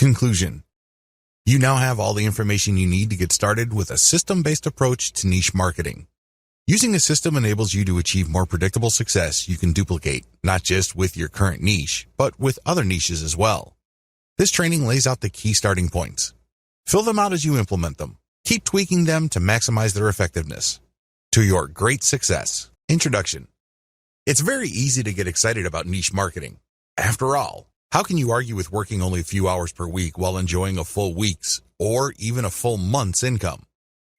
Conclusion. You now have all the information you need to get started with a system-based approach to niche marketing. Using a system enables you to achieve more predictable success you can duplicate, not just with your current niche, but with other niches as well. This training lays out the key starting points. Fill them out as you implement them. Keep tweaking them to maximize their effectiveness. To your great success. Introduction. It's very easy to get excited about niche marketing. After all, how can you argue with working only a few hours per week while enjoying a full week's or even a full month's income?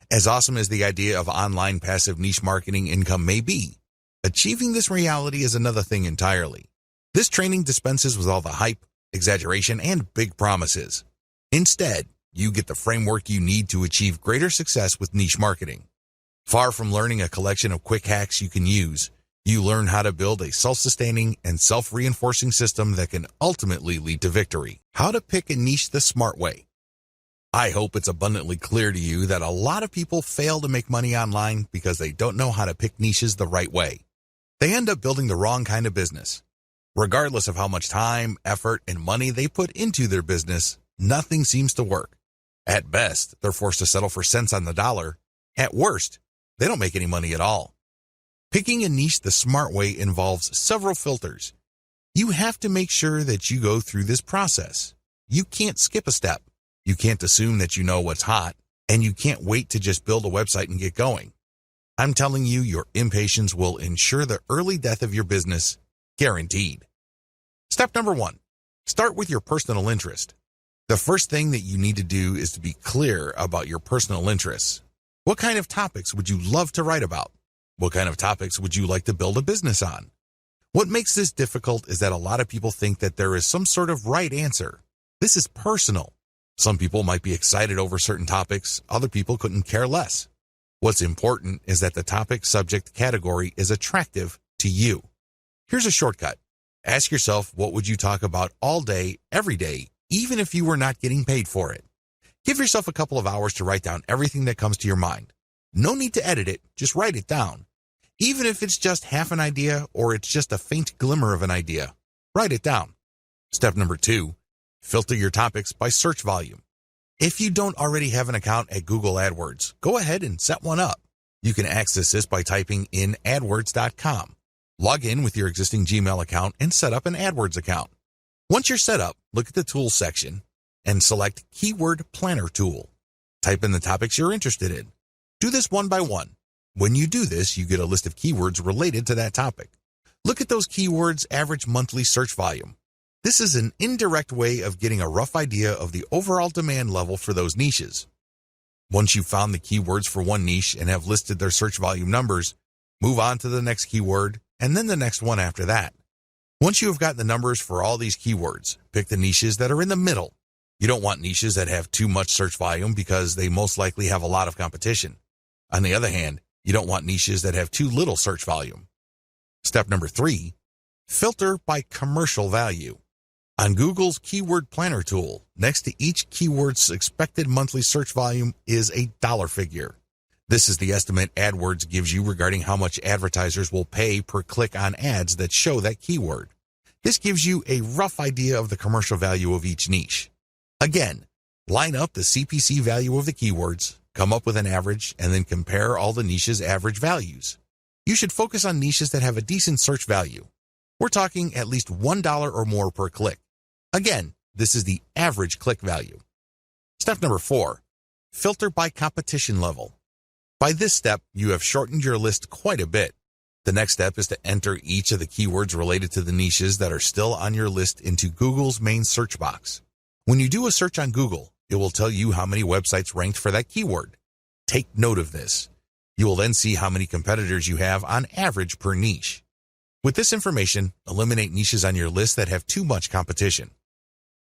As awesome as the idea of online passive niche marketing income may be, achieving this reality is another thing entirely. This training dispenses with all the hype, exaggeration, and big promises. Instead, you get the framework you need to achieve greater success with niche marketing. Far from learning a collection of quick hacks you can use, you learn how to build a self-sustaining and self-reinforcing system that can ultimately lead to victory. How to pick a niche the smart way. I hope it's abundantly clear to you that a lot of people fail to make money online because they don't know how to pick niches the right way. They end up building the wrong kind of business. Regardless of how much time, effort, and money they put into their business, nothing seems to work. At best, they're forced to settle for cents on the dollar. At worst, they don't make any money at all. Picking a niche the smart way involves several filters. You have to make sure that you go through this process. You can't skip a step. You can't assume that you know what's hot, and you can't wait to just build a website and get going. I'm telling you, your impatience will ensure the early death of your business, guaranteed. Step number 1, start with your personal interest. The first thing that you need to do is to be clear about your personal interests. What kind of topics would you love to write about? What kind of topics would you like to build a business on? What makes this difficult is that a lot of people think that there is some sort of right answer. This is personal. Some people might be excited over certain topics, other people couldn't care less. What's important is that the topic, subject, category is attractive to you. Here's a shortcut. Ask yourself, what would you talk about all day, every day, even if you were not getting paid for it? Give yourself a couple of hours to write down everything that comes to your mind. No need to edit it, just write it down. Even if it's just half an idea or it's just a faint glimmer of an idea, write it down. Step number 2, filter your topics by search volume. If you don't already have an account at Google AdWords, go ahead and set one up. You can access this by typing in adwords.com. Log in with your existing Gmail account and set up an AdWords account. Once you're set up, look at the Tools section and select Keyword Planner Tool. Type in the topics you're interested in. Do this one by one. When you do this, you get a list of keywords related to that topic. Look at those keywords' average monthly search volume. This is an indirect way of getting a rough idea of the overall demand level for those niches. Once you've found the keywords for one niche and have listed their search volume numbers, move on to the next keyword and then the next one after that. Once you have got the numbers for all these keywords, pick the niches that are in the middle. You don't want niches that have too much search volume because they most likely have a lot of competition. On the other hand, you don't want niches that have too little search volume. Step number 3, filter by commercial value. On Google's Keyword Planner tool, next to each keyword's expected monthly search volume is a dollar figure. This is the estimate AdWords gives you regarding how much advertisers will pay per click on ads that show that keyword. This gives you a rough idea of the commercial value of each niche. Again, line up the CPC value of the keywords, come up with an average, and then compare all the niches' average values. You should focus on niches that have a decent search value. We're talking at least $1 or more per click. Again, this is the average click value. Step number 4, filter by competition level. By this step, you have shortened your list quite a bit. The next step is to enter each of the keywords related to the niches that are still on your list into Google's main search box. When you do a search on Google, it will tell you how many websites ranked for that keyword. Take note of this. You will then see how many competitors you have on average per niche. With this information, eliminate niches on your list that have too much competition.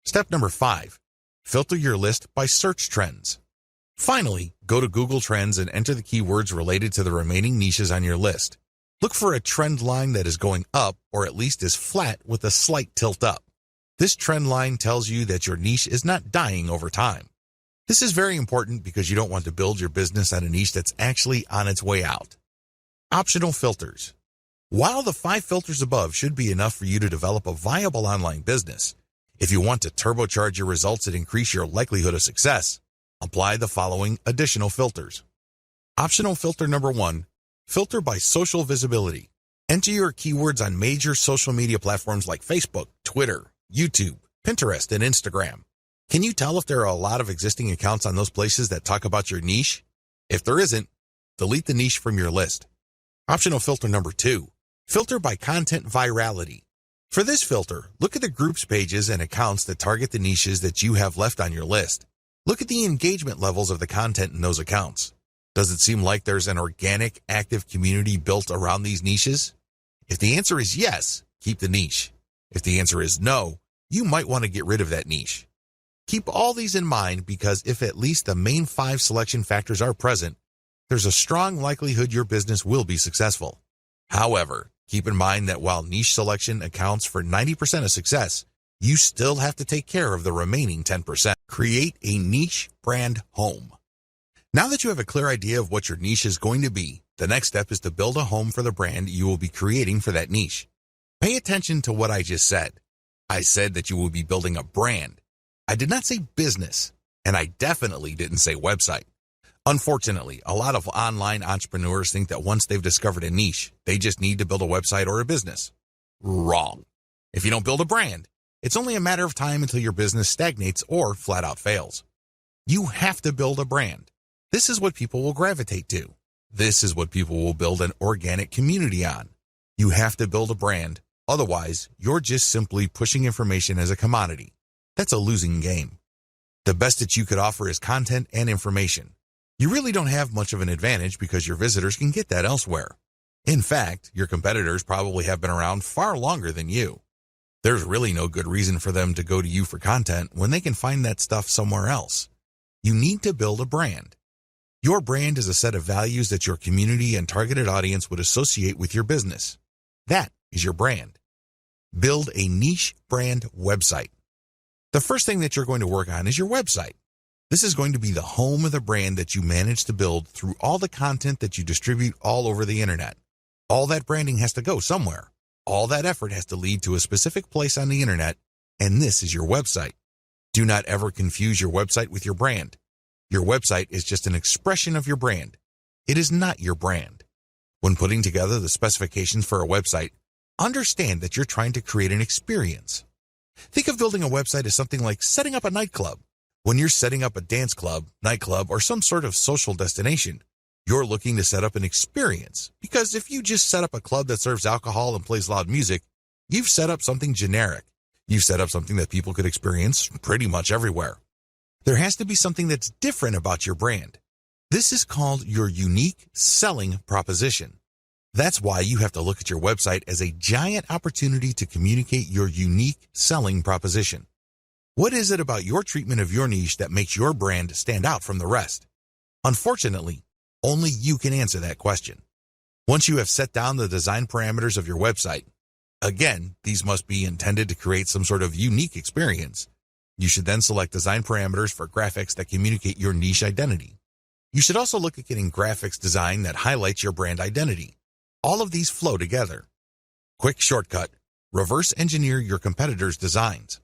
Step number 5, filter your list by search trends. Finally, go to Google Trends and enter the keywords related to the remaining niches on your list. Look for a trend line that is going up or at least is flat with a slight tilt up. This trend line tells you that your niche is not dying over time. This is very important because you don't want to build your business on a niche that's actually on its way out. Optional filters. While the 5 filters above should be enough for you to develop a viable online business, If you want to turbocharge your results and increase your likelihood of success, apply the following additional filters. Optional filter number 1, filter by social visibility. Enter your keywords on major social media platforms like Facebook, Twitter, YouTube, Pinterest, and Instagram. Can you tell if there are a lot of existing accounts on those places that talk about your niche? If there isn't, delete the niche from your list. Optional filter number 2, filter by content virality. For this filter, look at the groups pages and accounts that target the niches that you have left on your list. Look at the engagement levels of the content in those accounts. Does it seem like there's an organic, active community built around these niches? If the answer is yes, keep the niche. If the answer is no, you might want to get rid of that niche. Keep all these in mind because if at least the main 5 selection factors are present, there's a strong likelihood your business will be successful. However, keep in mind that while niche selection accounts for 90% of success, you still have to take care of the remaining 10%. Create a niche brand home. Now that you have a clear idea of what your niche is going to be, the next step is to build a home for the brand you will be creating for that niche. Pay attention to what I just said. I said that you will be building a brand. I did not say business, and I definitely didn't say website. Unfortunately, a lot of online entrepreneurs think that once they've discovered a niche, they just need to build a website or a business. Wrong. If you don't build a brand, it's only a matter of time until your business stagnates or flat out fails. You have to build a brand. This is what people will gravitate to. This is what people will build an organic community on. You have to build a brand. Otherwise, you're just simply pushing information as a commodity. That's a losing game. The best that you could offer is content and information. You really don't have much of an advantage because your visitors can get that elsewhere. In fact, your competitors probably have been around far longer than you. There's really no good reason for them to go to you for content when they can find that stuff somewhere else. You need to build a brand. Your brand is a set of values that your community and targeted audience would associate with your business. That is your brand. Build a niche brand website. The first thing that you're going to work on is your website. This is going to be the home of the brand that you manage to build through all the content that you distribute all over the internet. All that branding has to go somewhere. All that effort has to lead to a specific place on the internet, and this is your website. Do not ever confuse your website with your brand. Your website is just an expression of your brand. It is not your brand. When putting together the specifications for a website, understand that you're trying to create an experience. Think of building a website as something like setting up a nightclub. When you're setting up a dance club, nightclub, or some sort of social destination, you're looking to set up an experience. Because if you just set up a club that serves alcohol and plays loud music, you've set up something generic. You've set up something that people could experience pretty much everywhere. There has to be something that's different about your brand. This is called your unique selling proposition. That's why you have to look at your website as a giant opportunity to communicate your unique selling proposition. What is it about your treatment of your niche that makes your brand stand out from the rest? Unfortunately, only you can answer that question. Once you have set down the design parameters of your website, again, these must be intended to create some sort of unique experience. You should then select design parameters for graphics that communicate your niche identity. You should also look at getting graphics design that highlights your brand identity. All of these flow together. Quick shortcut: reverse engineer your competitors' designs.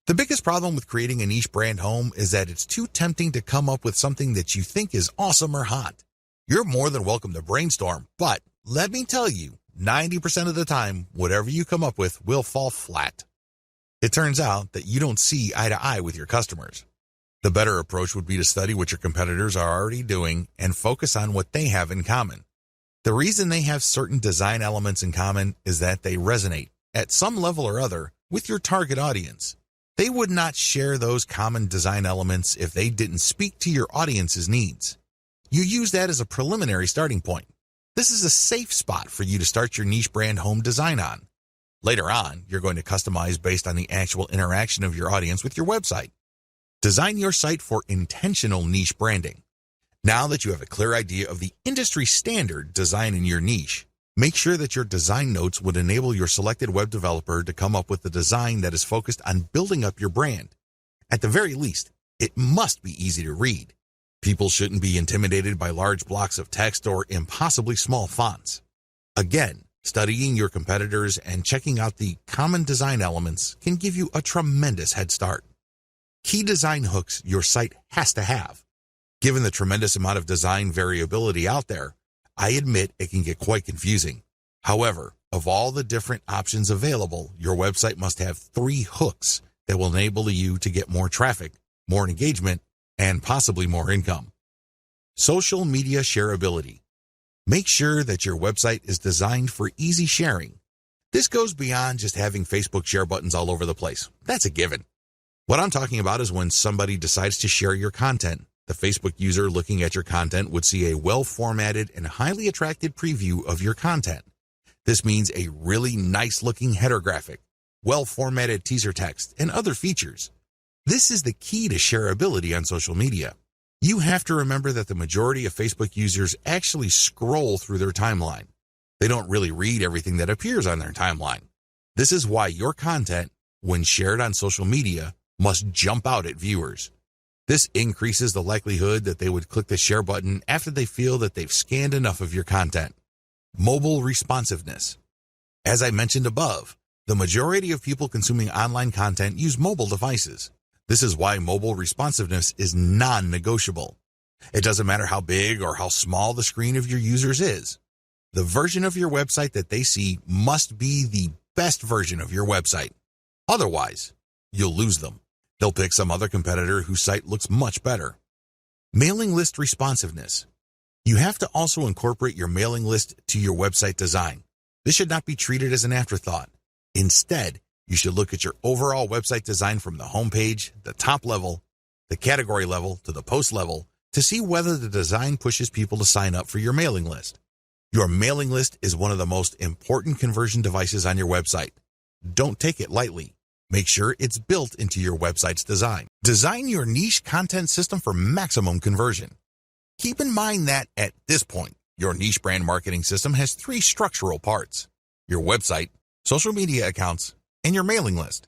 The biggest problem with creating a niche brand home is that it's too tempting to come up with something that you think is awesome or hot. You're more than welcome to brainstorm, but let me tell you, 90% of the time, whatever you come up with will fall flat. It turns out that you don't see eye to eye with your customers. The better approach would be to study what your competitors are already doing and focus on what they have in common. The reason they have certain design elements in common is that they resonate, at some level or other, with your target audience. They would not share those common design elements if they didn't speak to your audience's needs. You use that as a preliminary starting point. This is a safe spot for you to start your niche brand home design on. Later on, you're going to customize based on the actual interaction of your audience with your website. Design your site for intentional niche branding. Now that you have a clear idea of the industry standard design in your niche, make sure that your design notes would enable your selected web developer to come up with a design that is focused on building up your brand. At the very least, it must be easy to read. People shouldn't be intimidated by large blocks of text or impossibly small fonts. Again, Studying your competitors and checking out the common design elements can give you a tremendous head start. Key design hooks your site has to have. Given the tremendous amount of design variability out there, I admit it can get quite confusing. However, of all the different options available, your website must have 3 hooks that will enable you to get more traffic, more engagement, and possibly more income. Social media shareability. Make sure that your website is designed for easy sharing. This goes beyond just having Facebook share buttons all over the place. That's a given. What I'm talking about is when somebody decides to share your content, the Facebook user looking at your content would see a well-formatted and highly attractive preview of your content. This means a really nice-looking header graphic, well-formatted teaser text, and other features. This is the key to shareability on social media. You have to remember that the majority of Facebook users actually scroll through their timeline. They don't really read everything that appears on their timeline. This is why your content, when shared on social media, must jump out at viewers. This increases the likelihood that they would click the share button after they feel that they've scanned enough of your content. Mobile responsiveness. As I mentioned above, the majority of people consuming online content use mobile devices. This is why mobile responsiveness is non-negotiable. It doesn't matter how big or how small the screen of your users is. The version of your website that they see must be the best version of your website. Otherwise, you'll lose them. They'll pick some other competitor whose site looks much better. Mailing list responsiveness. You have to also incorporate your mailing list to your website design. This should not be treated as an afterthought. Instead, you should look at your overall website design from the homepage, the top level, the category level, to the post level to see whether the design pushes people to sign up for your mailing list. Your mailing list is one of the most important conversion devices on your website. Don't take it lightly. Make sure it's built into your website's design. Design your niche content system for maximum conversion. Keep in mind that at this point, your niche brand marketing system has 3 structural parts: your website, social media accounts, and your mailing list.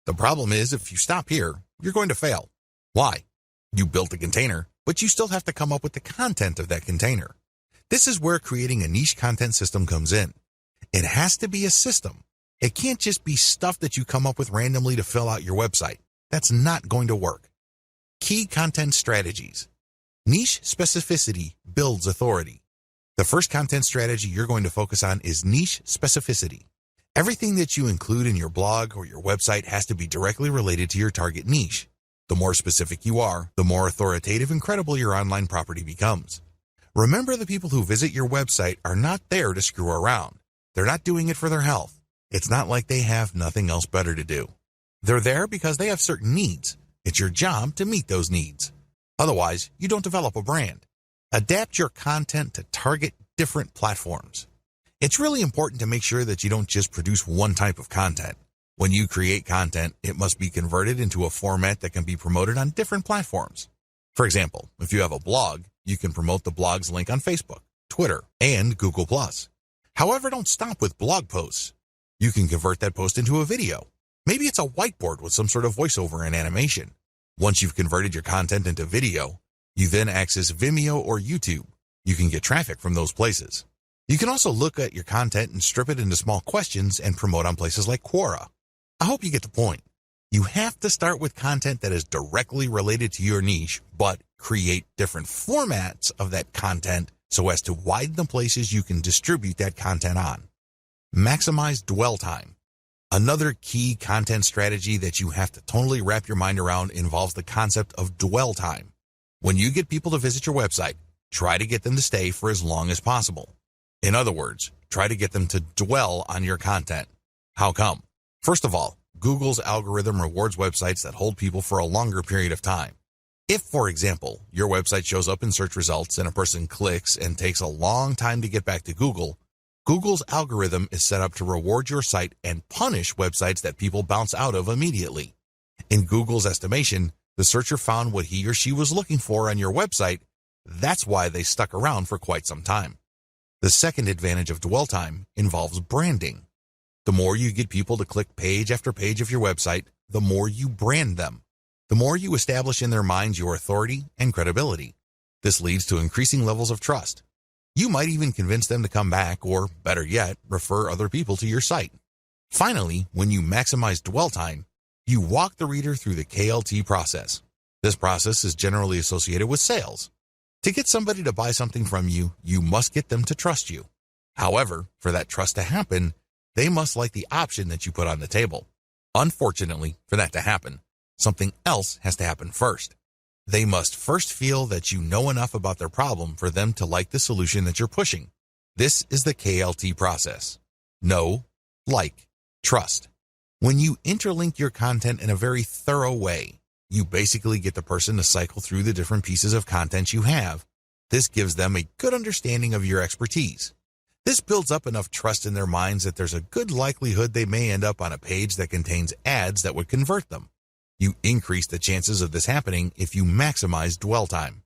The problem is, if you stop here, you're going to fail. Why? You built a container, but you still have to come up with the content of that container. This is where creating a niche content system comes in. It has to be a system. It can't just be stuff that you come up with randomly to fill out your website. That's not going to work. Key content strategies. Niche specificity builds authority. The first content strategy you're going to focus on is niche specificity. Everything that you include in your blog or your website has to be directly related to your target niche. The more specific you are, the more authoritative and credible your online property becomes. Remember, the people who visit your website are not there to screw around. They're not doing it for their health. It's not like they have nothing else better to do. They're there because they have certain needs. It's your job to meet those needs. Otherwise, you don't develop a brand. Adapt your content to target different platforms. It's really important to make sure that you don't just produce one type of content. When you create content, it must be converted into a format that can be promoted on different platforms. For example, if you have a blog, you can promote the blog's link on Facebook, Twitter, and Google+. However, don't stop with blog posts. You can convert that post into a video. Maybe it's a whiteboard with some sort of voiceover and animation. Once you've converted your content into video, you then access Vimeo or YouTube. You can get traffic from those places. You can also look at your content and strip it into small questions and promote on places like Quora. I hope you get the point. You have to start with content that is directly related to your niche, but create different formats of that content so as to widen the places you can distribute that content on. Maximize dwell time. Another key content strategy that you have to totally wrap your mind around involves the concept of dwell time. When you get people to visit your website, try to get them to stay for as long as possible. In other words, try to get them to dwell on your content. How come? First of all, Google's algorithm rewards websites that hold people for a longer period of time. If, for example, your website shows up in search results and a person clicks and takes a long time to get back to Google, Google's algorithm is set up to reward your site and punish websites that people bounce out of immediately. In Google's estimation, the searcher found what he or she was looking for on your website. That's why they stuck around for quite some time. The second advantage of dwell time involves branding. The more you get people to click page after page of your website, the more you brand them. The more you establish in their minds your authority and credibility. This leads to increasing levels of trust. You might even convince them to come back or, better yet, refer other people to your site. Finally, when you maximize dwell time, you walk the reader through the KLT process. This process is generally associated with sales. To get somebody to buy something from you, you must get them to trust you. However, for that trust to happen, they must like the option that you put on the table. Unfortunately, for that to happen, something else has to happen first. They must first feel that you know enough about their problem for them to like the solution that you're pushing. This is the KLT process. Know, like, trust. When you interlink your content in a very thorough way, you basically get the person to cycle through the different pieces of content you have. This gives them a good understanding of your expertise. This builds up enough trust in their minds that there's a good likelihood they may end up on a page that contains ads that would convert them. You increase the chances of this happening if you maximize dwell time.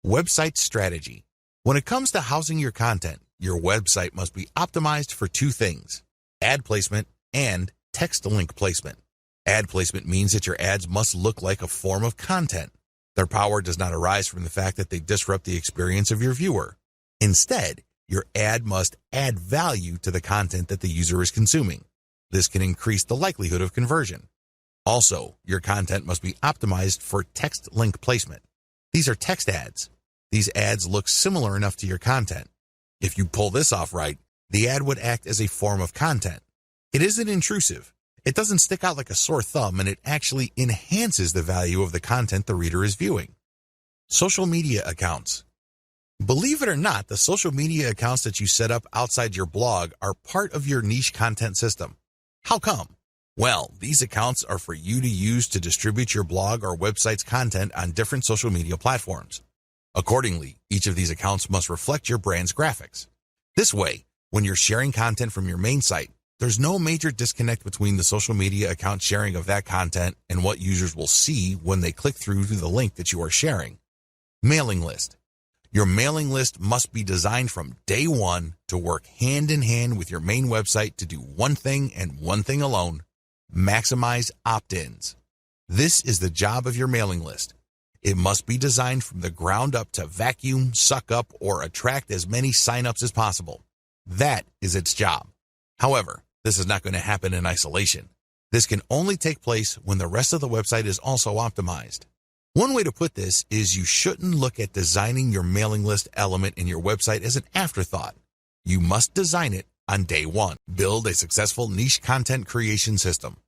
Website strategy. When it comes to housing your content, your website must be optimized for two things: ad placement and text link placement. Ad placement means that your ads must look like a form of content. Their power does not arise from the fact that they disrupt the experience of your viewer. Instead, your ad must add value to the content that the user is consuming. This can increase the likelihood of conversion. Also, your content must be optimized for text link placement. These are text ads. These ads look similar enough to your content. If you pull this off right, the ad would act as a form of content. It isn't intrusive. It doesn't stick out like a sore thumb, and it actually enhances the value of the content the reader is viewing. Social media accounts. Believe it or not, the social media accounts that you set up outside your blog are part of your niche content system. How come? Well, these accounts are for you to use to distribute your blog or website's content on different social media platforms. Accordingly, each of these accounts must reflect your brand's graphics. This way, when you're sharing content from your main site, there's no major disconnect between the social media account sharing of that content and what users will see when they click through to the link that you are sharing. Mailing list. Your mailing list must be designed from day one to work hand in hand with your main website to do one thing and one thing alone: maximize opt-ins. This is the job of your mailing list. It must be designed from the ground up to vacuum, suck up, or attract as many signups as possible. That is its job. However, this is not going to happen in isolation. This can only take place when the rest of the website is also optimized. One way to put this is you shouldn't look at designing your mailing list element in your website as an afterthought. You must design it on day one. Build a successful niche content creation system.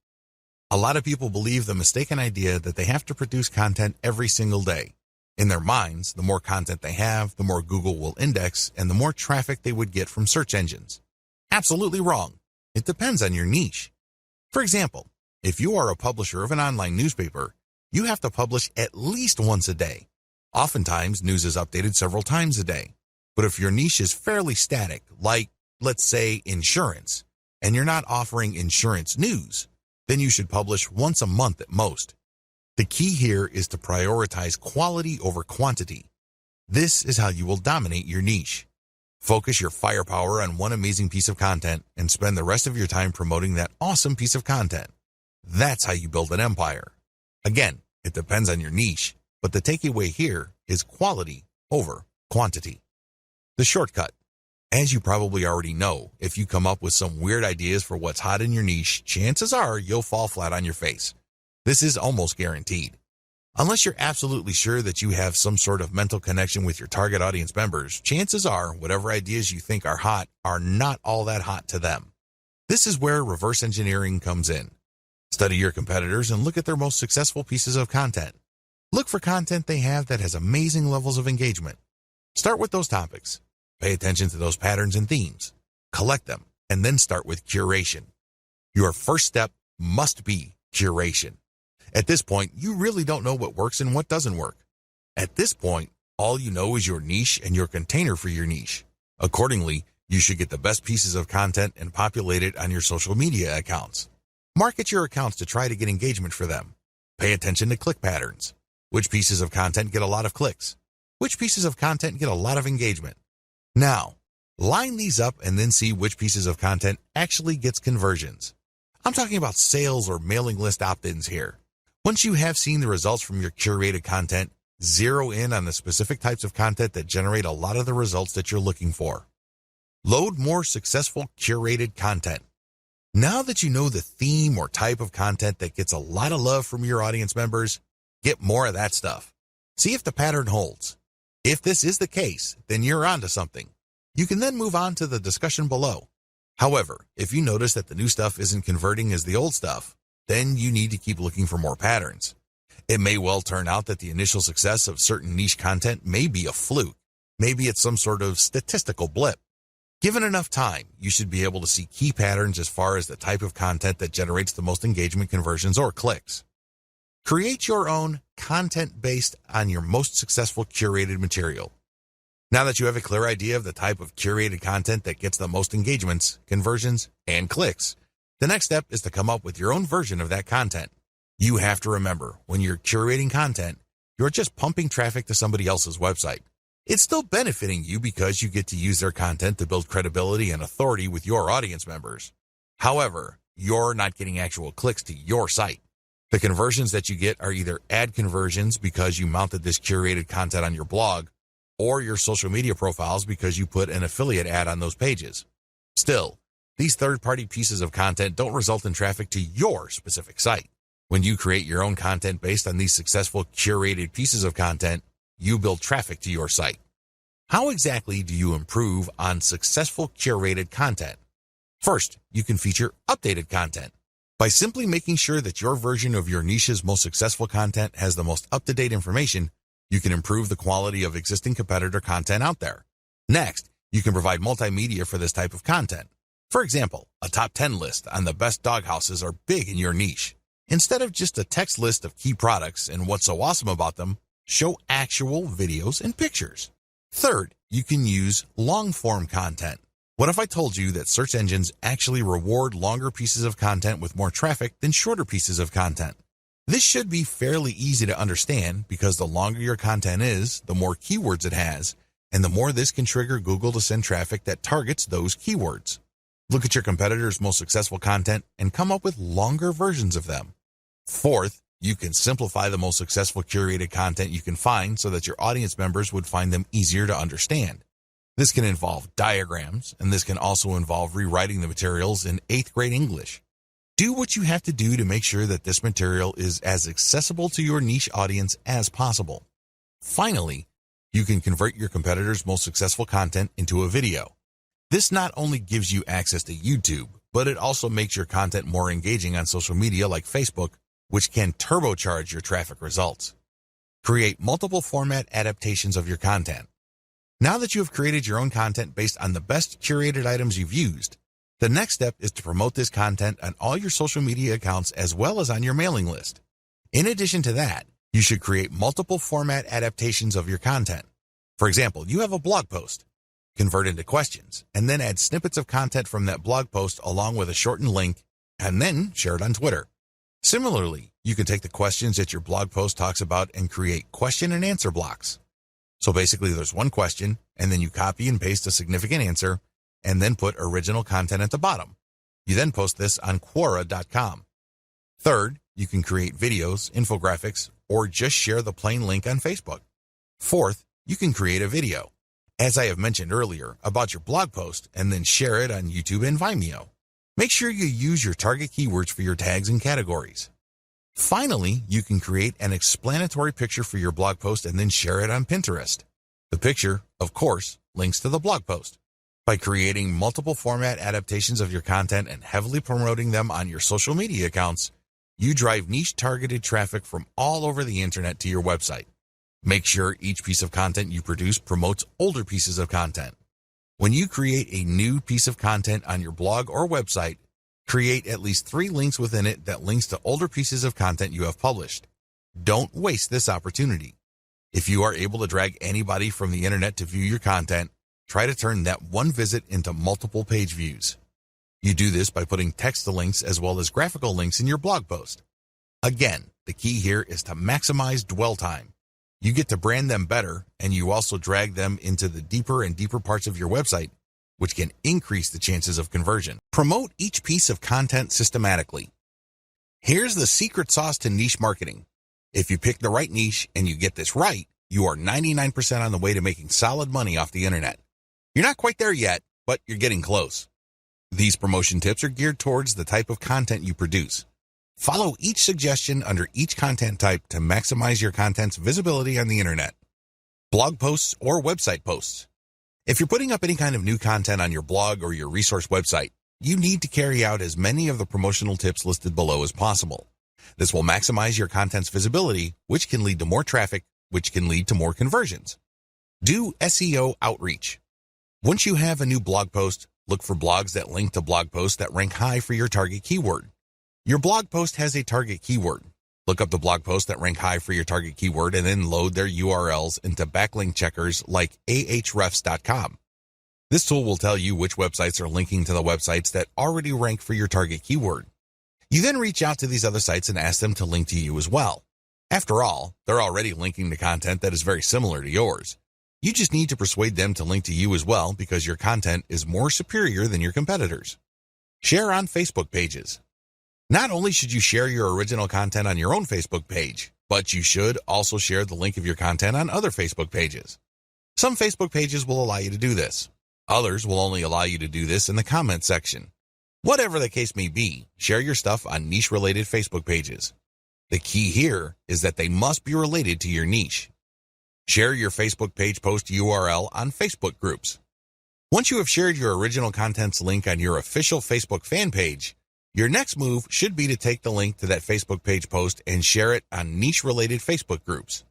A lot of people believe the mistaken idea that they have to produce content every single day. In their minds, the more content they have, the more Google will index and the more traffic they would get from search engines. Absolutely wrong. It depends on your niche. For example, if you are a publisher of an online newspaper, you have to publish at least once a day. Oftentimes, news is updated several times a day. But if your niche is fairly static, like, let's say, insurance, and you're not offering insurance news, then you should publish once a month at most. The key here is to prioritize quality over quantity. This is how you will dominate your niche. Focus your firepower on one amazing piece of content and spend the rest of your time promoting that awesome piece of content. That's how you build an empire. Again, it depends on your niche, but the takeaway here is quality over quantity. The shortcut. As you probably already know, if you come up with some weird ideas for what's hot in your niche, chances are you'll fall flat on your face. This is almost guaranteed. Unless you're absolutely sure that you have some sort of mental connection with your target audience members, chances are whatever ideas you think are hot are not all that hot to them. This is where reverse engineering comes in. Study your competitors and look at their most successful pieces of content. Look for content they have that has amazing levels of engagement. Start with those topics. Pay attention to those patterns and themes. Collect them, and then start with curation. Your first step must be curation. At this point, you really don't know what works and what doesn't work. At this point, all you know is your niche and your container for your niche. Accordingly, you should get the best pieces of content and populate it on your social media accounts. Market your accounts to try to get engagement for them. Pay attention to click patterns. Which pieces of content get a lot of clicks? Which pieces of content get a lot of engagement? Now, line these up and then see which pieces of content actually gets conversions. I'm talking about sales or mailing list opt-ins here. Once you have seen the results from your curated content, Zero in on the specific types of content that generate a lot of the results that you're looking for. Load more successful curated content. Now that you know the theme or type of content that gets a lot of love from your audience members, get more of that stuff. See if the pattern holds. If this is the case, then you're onto something. You can then move on to the discussion below. However, if you notice that the new stuff isn't converting as the old stuff, then you need to keep looking for more patterns. It may well turn out that the initial success of certain niche content may be a fluke. Maybe it's some sort of statistical blip. Given enough time, you should be able to see key patterns as far as the type of content that generates the most engagement, conversions, or clicks. Create your own content based on your most successful curated material. Now that you have a clear idea of the type of curated content that gets the most engagements, conversions, and clicks, the next step is to come up with your own version of that content. You have to remember, when you're curating content, you're just pumping traffic to somebody else's website. It's still benefiting you because you get to use their content to build credibility and authority with your audience members. However, you're not getting actual clicks to your site. The conversions that you get are either ad conversions because you mounted this curated content on your blog, or your social media profiles because you put an affiliate ad on those pages. Still, these third-party pieces of content don't result in traffic to your specific site. When you create your own content based on these successful curated pieces of content, you build traffic to your site. How exactly do you improve on successful curated content? First, you can feature updated content. By simply making sure that your version of your niche's most successful content has the most up-to-date information, you can improve the quality of existing competitor content out there. Next, you can provide multimedia for this type of content. For example, a top 10 list on the best doghouses are big in your niche. Instead of just a text list of key products and what's so awesome about them, show actual videos and pictures. Third, you can use long-form content. What if I told you that search engines actually reward longer pieces of content with more traffic than shorter pieces of content? This should be fairly easy to understand because the longer your content is, the more keywords it has, and the more this can trigger Google to send traffic that targets those keywords. Look at your competitors' most successful content and come up with longer versions of them. Fourth, you can simplify the most successful curated content you can find so that your audience members would find them easier to understand. This can involve diagrams, and this can also involve rewriting the materials in 8th grade English. Do what you have to do to make sure that this material is as accessible to your niche audience as possible. Finally, you can convert your competitors' most successful content into a video. This not only gives you access to YouTube, but it also makes your content more engaging on social media like Facebook, which can turbocharge your traffic results. Create multiple format adaptations of your content. Now that you have created your own content based on the best curated items you've used, the next step is to promote this content on all your social media accounts as well as on your mailing list. In addition to that, you should create multiple format adaptations of your content. For example, you have a blog post. Convert into questions, and then add snippets of content from that blog post along with a shortened link, and then share it on Twitter. Similarly, you can take the questions that your blog post talks about and create question and answer blocks. So basically there's one question, and then you copy and paste a significant answer, and then put original content at the bottom. You then post this on Quora.com. Third, you can create videos, infographics, or just share the plain link on Facebook. Fourth, you can create a video, as I have mentioned earlier, about your blog post, and then share it on YouTube and Vimeo. Make sure you use your target keywords for your tags and categories. Finally, you can create an explanatory picture for your blog post and then share it on Pinterest. The picture, of course, links to the blog post. By creating multiple format adaptations of your content and heavily promoting them on your social media accounts, you drive niche-targeted traffic from all over the internet to your website. Make sure each piece of content you produce promotes older pieces of content. When you create a new piece of content on your blog or website, create at least 3 links within it that links to older pieces of content you have published. Don't waste this opportunity. If you are able to drag anybody from the internet to view your content, try to turn that one visit into multiple page views. You do this by putting text links as well as graphical links in your blog post. Again, the key here is to maximize dwell time. You get to brand them better, and you also drag them into the deeper and deeper parts of your website, which can increase the chances of conversion. Promote each piece of content systematically. Here's the secret sauce to niche marketing. If you pick the right niche and you get this right, you are 99% on the way to making solid money off the internet. You're not quite there yet, but you're getting close. These promotion tips are geared towards the type of content you produce. Follow each suggestion under each content type to maximize your content's visibility on the internet. Blog posts or website posts. If you're putting up any kind of new content on your blog or your resource website, you need to carry out as many of the promotional tips listed below as possible. This will maximize your content's visibility, which can lead to more traffic, which can lead to more conversions. Do SEO outreach. Once you have a new blog post, look for blogs that link to blog posts that rank high for your target keyword. Your blog post has a target keyword. Look up the blog posts that rank high for your target keyword and then load their URLs into backlink checkers like ahrefs.com. This tool will tell you which websites are linking to the websites that already rank for your target keyword. You then reach out to these other sites and ask them to link to you as well. After all, they're already linking to content that is very similar to yours. You just need to persuade them to link to you as well because your content is more superior than your competitors. Share on Facebook pages. Not only should you share your original content on your own Facebook page, but you should also share the link of your content on other Facebook pages. Some Facebook pages will allow you to do this. Others will only allow you to do this in the comments section. Whatever the case may be, share your stuff on niche-related Facebook pages. The key here is that they must be related to your niche. Share your Facebook page post URL on Facebook groups. Once you have shared your original content's link on your official Facebook fan page, your next move should be to take the link to that Facebook page post and share it on niche-related Facebook groups.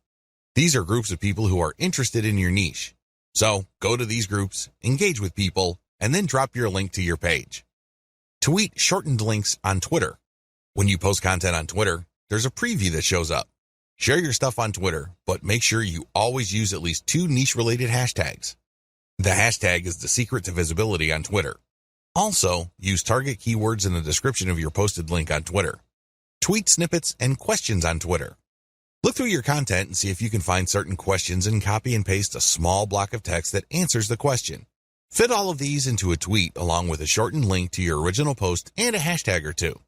These are groups of people who are interested in your niche. So go to these groups, engage with people, and then drop your link to your page. Tweet shortened links on Twitter. When you post content on Twitter, there's a preview that shows up. Share your stuff on Twitter, but make sure you always use at least 2 niche-related hashtags. The hashtag is the secret to visibility on Twitter. Also, use target keywords in the description of your posted link on Twitter. Tweet snippets and questions on Twitter. Look through your content and see if you can find certain questions and copy and paste a small block of text that answers the question. Fit all of these into a tweet along with a shortened link to your original post and a hashtag or 2.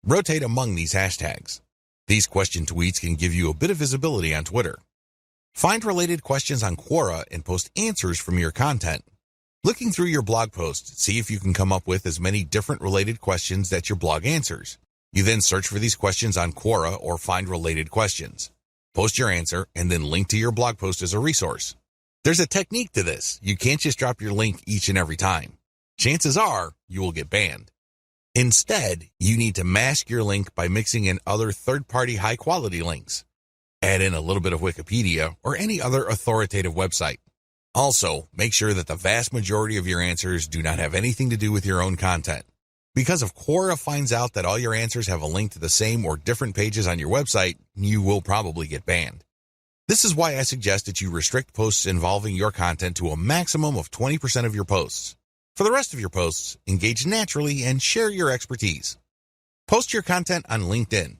Rotate among these hashtags. These question tweets can give you a bit of visibility on Twitter. Find related questions on Quora and post answers from your content. Looking through your blog post, see if you can come up with as many different related questions that your blog answers. You then search for these questions on Quora or find related questions. Post your answer and then link to your blog post as a resource. There's a technique to this. You can't just drop your link each and every time. Chances are you will get banned. Instead, you need to mask your link by mixing in other third-party high-quality links. Add in a little bit of Wikipedia or any other authoritative website. Also, make sure that the vast majority of your answers do not have anything to do with your own content. Because if Quora finds out that all your answers have a link to the same or different pages on your website, you will probably get banned. This is why I suggest that you restrict posts involving your content to a maximum of 20% of your posts. For the rest of your posts, engage naturally and share your expertise. Post your content on LinkedIn.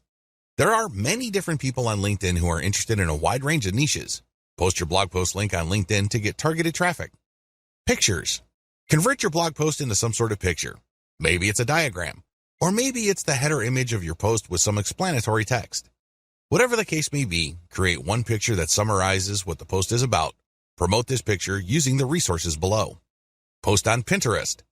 There are many different people on LinkedIn who are interested in a wide range of niches. Post your blog post link on LinkedIn to get targeted traffic. Pictures. Convert your blog post into some sort of picture. Maybe it's a diagram, or maybe it's the header image of your post with some explanatory text. Whatever the case may be, create one picture that summarizes what the post is about. Promote this picture using the resources below. Post on Pinterest.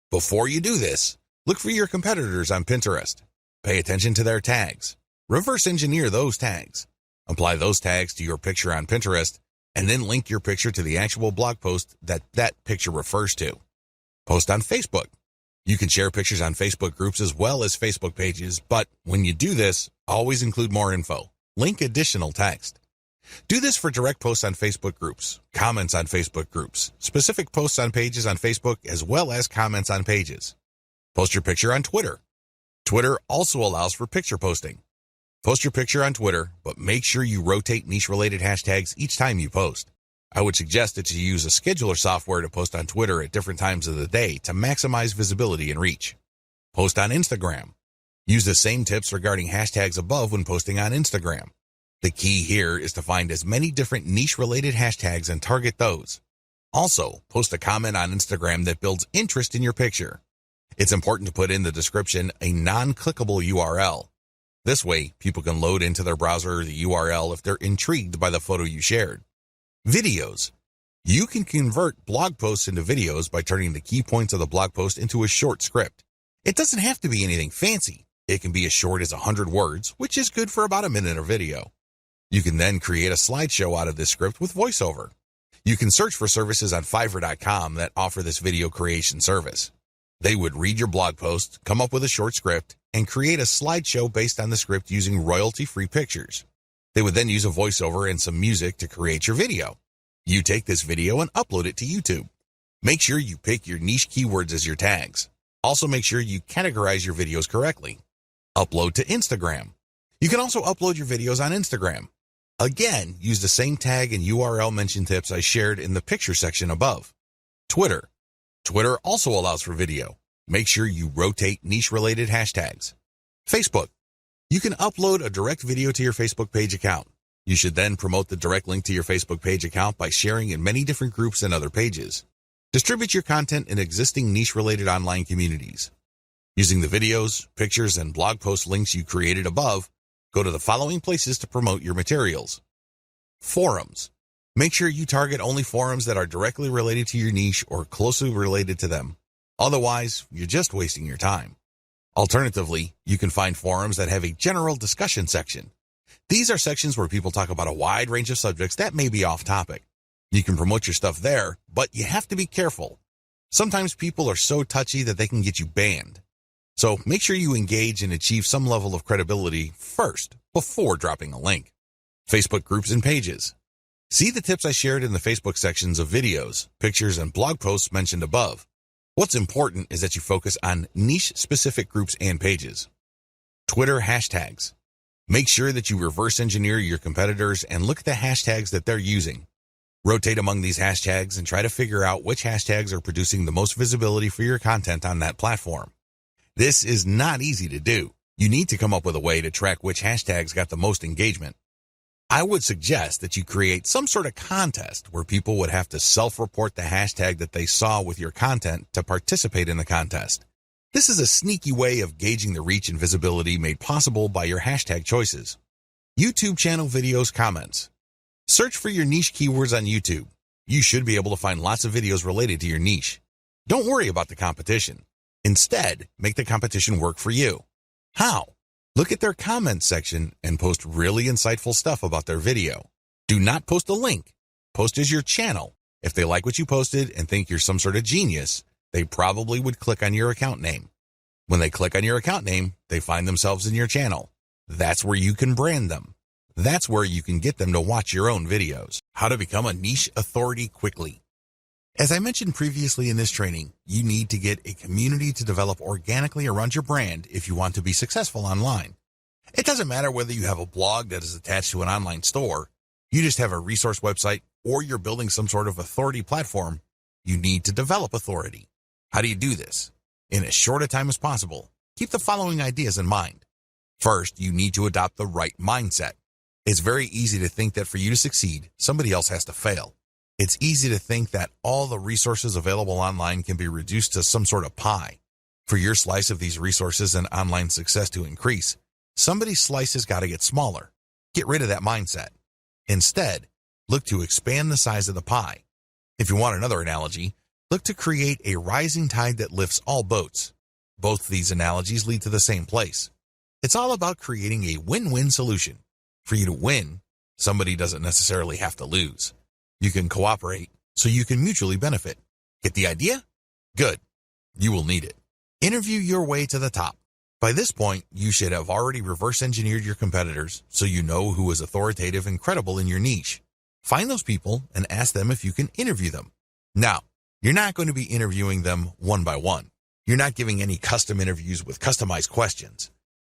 Before you do this, look for your competitors on Pinterest. Pay attention to their tags. Reverse engineer those tags. Apply those tags to your picture on Pinterest, and then link your picture to the actual blog post that picture refers to. Post on Facebook. You can share pictures on Facebook groups as well as Facebook pages, but when you do this, always include more info. Link additional text. Do this for direct posts on Facebook groups, comments on Facebook groups, specific posts on pages on Facebook, as well as comments on pages. Post your picture on Twitter. Twitter also allows for picture posting. Post your picture on Twitter, but make sure you rotate niche-related hashtags each time you post. I would suggest that you use a scheduler software to post on Twitter at different times of the day to maximize visibility and reach. Post on Instagram. Use the same tips regarding hashtags above when posting on Instagram. The key here is to find as many different niche-related hashtags and target those. Also, post a comment on Instagram that builds interest in your picture. It's important to put in the description a non-clickable URL. This way, people can load into their browser the URL if they're intrigued by the photo you shared. Videos. You can convert blog posts into videos by turning the key points of the blog post into a short script. It doesn't have to be anything fancy. It can be as short as 100 words, which is good for about a minute of video. You can then create a slideshow out of this script with voiceover. You can search for services on Fiverr.com that offer this video creation service. They would read your blog post, come up with a short script, and create a slideshow based on the script using royalty-free pictures. They would then use a voiceover and some music to create your video. You take this video and upload it to YouTube. Make sure you pick your niche keywords as your tags. Also make sure you categorize your videos correctly. Upload to Instagram. You can also upload your videos on Instagram. Again, use the same tag and URL mention tips I shared in the picture section above. Twitter. Twitter also allows for video. Make sure you rotate niche-related hashtags. Facebook. You can upload a direct video to your Facebook page account. You should then promote the direct link to your Facebook page account by sharing in many different groups and other pages. Distribute your content in existing niche-related online communities. Using the videos, pictures, and blog post links you created above, go to the following places to promote your materials. Forums. Make sure you target only forums that are directly related to your niche or closely related to them. Otherwise, you're just wasting your time. Alternatively, you can find forums that have a general discussion section. These are sections where people talk about a wide range of subjects that may be off topic. You can promote your stuff there, but you have to be careful. Sometimes people are so touchy that they can get you banned. So make sure you engage and achieve some level of credibility first before dropping a link. Facebook groups and pages. See the tips I shared in the Facebook sections of videos, pictures, and blog posts mentioned above. What's important is that you focus on niche-specific groups and pages. Twitter hashtags. Make sure that you reverse engineer your competitors and look at the hashtags that they're using. Rotate among these hashtags and try to figure out which hashtags are producing the most visibility for your content on that platform. This is not easy to do. You need to come up with a way to track which hashtags got the most engagement. I would suggest that you create some sort of contest where people would have to self-report the hashtag that they saw with your content to participate in the contest. This is a sneaky way of gauging the reach and visibility made possible by your hashtag choices. YouTube channel videos comments. Search for your niche keywords on YouTube. You should be able to find lots of videos related to your niche. Don't worry about the competition. Instead, make the competition work for you. How? Look at their comments section and post really insightful stuff about their video. Do not post a link. Post as your channel. If they like what you posted and think you're some sort of genius, they probably would click on your account name. When they click on your account name, they find themselves in your channel. That's where you can brand them. That's where you can get them to watch your own videos. How to become a niche authority quickly. As I mentioned previously in this training, you need to get a community to develop organically around your brand if you want to be successful online. It doesn't matter whether you have a blog that is attached to an online store, you just have a resource website, or you're building some sort of authority platform. You need to develop authority. How do you do this? In as short a time as possible, keep the following ideas in mind. First, you need to adopt the right mindset. It's very easy to think that for you to succeed, somebody else has to fail. It's easy to think that all the resources available online can be reduced to some sort of pie. For your slice of these resources and online success to increase, somebody's slice has got to get smaller. Get rid of that mindset. Instead, look to expand the size of the pie. If you want another analogy, look to create a rising tide that lifts all boats. Both these analogies lead to the same place. It's all about creating a win-win solution. For you to win, somebody doesn't necessarily have to lose. You can cooperate so you can mutually benefit. Get the idea? Good. You will need it. Interview your way to the top. By this point, you should have already reverse engineered your competitors so you know who is authoritative and credible in your niche. Find those people and ask them if you can interview them. Now, you're not going to be interviewing them one by one. You're not giving any custom interviews with customized questions.